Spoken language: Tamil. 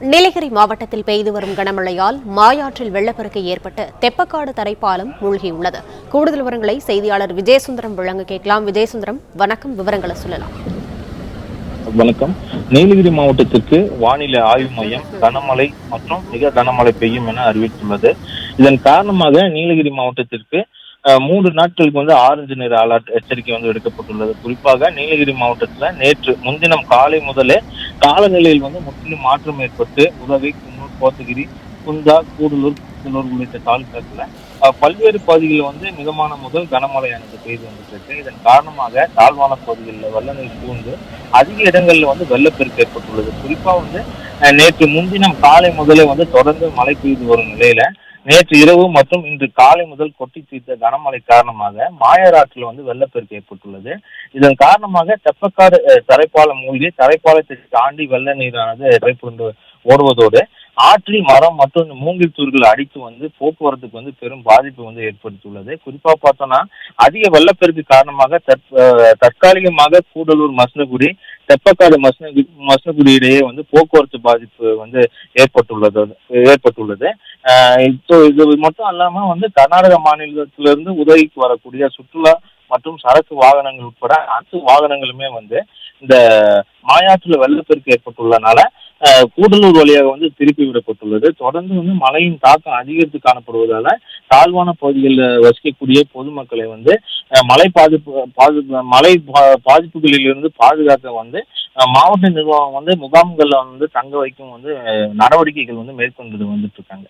நீலகிரி மாவட்டத்தில் பெய்து வரும் கனமழையால் மாயாற்றில் வெள்ளப்பெருக்கு ஏற்பட்டு தெப்பக்காடு தரைப்பாலம் மூழ்கியுள்ளது. கூடுதல் விவரங்களை செய்தியாளர் விஜயசுந்தரம் வழங்க கேட்கலாம். விஜயசுந்தரம், வணக்கம். விவரங்களை சொல்லலாம். வணக்கம். நீலகிரி மாவட்டத்திற்கு வானிலை ஆய்வு மையம் கனமழை மற்றும் மிக கனமழை பெய்யும் என அறிவித்துள்ளது. இதன் காரணமாக நீலகிரி மாவட்டத்திற்கு 3 நாட்களுக்கு ஆரஞ்சு நிற அலர்ட் எச்சரிக்கை எடுக்கப்பட்டுள்ளது. குறிப்பாக நீலகிரி மாவட்டத்துல நேற்று முன்தினம் காலை முதலே காலநிலையில் முற்றிலும் மாற்றம் ஏற்பட்டு உதகை, குன்னூர், கோத்தகிரி, குந்தா, கூடலூர் உள்ளிட்ட தாலுகாக்களை பல்வேறு பகுதிகளில் மிதமான முதல் கனமழையானது பெய்து வந்துட்டு. இதன் காரணமாக தாழ்வான பகுதிகளில் வெள்ள நீர் சூழ்ந்து அதிக இடங்கள்ல வெள்ளப்பெருக்கு ஏற்பட்டுள்ளது. குறிப்பா நேற்று முன்தினம் காலை முதலே தொடர்ந்து மழை பெய்து வரும் நிலையில நேற்று இரவு மற்றும் இன்று காலை முதல் கொட்டி தீர்த்த கனமழை காரணமாக மாயராற்றில் வெள்ளப்பெருக்கு ஏற்பட்டுள்ளது. இதன் காரணமாக தெப்பக்காடு தரைப்பாலம் மூழ்கி தரைப்பாலத்தை தாண்டி வெள்ள நீரானது தரைப்புரண்டு ஓடுவதோடு ஆற்றில் மரம் மற்றும் மூங்கில் தூர்கள் அடித்து போக்குவரத்துக்கு பெரும் பாதிப்பு ஏற்படுத்தியுள்ளது. குறிப்பா பார்த்தோம்னா அதிக வெள்ளப்பெருக்கு காரணமாக தற்காலிகமாக கூடலூர், மசனகுடி, தெப்பக்காடு, மசனகுடி இடையே போக்குவரத்து பாதிப்பு ஏற்பட்டுள்ளது. இது மட்டும் இல்லாம கர்நாடக மாநிலத்திலிருந்து உதவிக்கு வரக்கூடிய சுற்றுலா மற்றும் சரக்கு வாகனங்கள் உட்பட அனைத்து வாகனங்களுமே இந்த மாயாற்றில் வெள்ளப்பெருக்கு ஏற்பட்டுள்ளனால கூடலூர் வழியாக திருப்பி விடப்பட்டுள்ளது. தொடர்ந்து மழையின் தாக்கம் அதிகரித்து காணப்படுவதால தாழ்வான பகுதிகளில் வசிக்கக்கூடிய பொதுமக்களை மழை பாதிப்புகளில் இருந்து பாதுகாக்க மாவட்ட நிர்வாகம் முகாம்கள்ல தங்க வைக்கும் நடவடிக்கைகள் மேற்கொண்டு வந்துட்டு இருக்காங்க.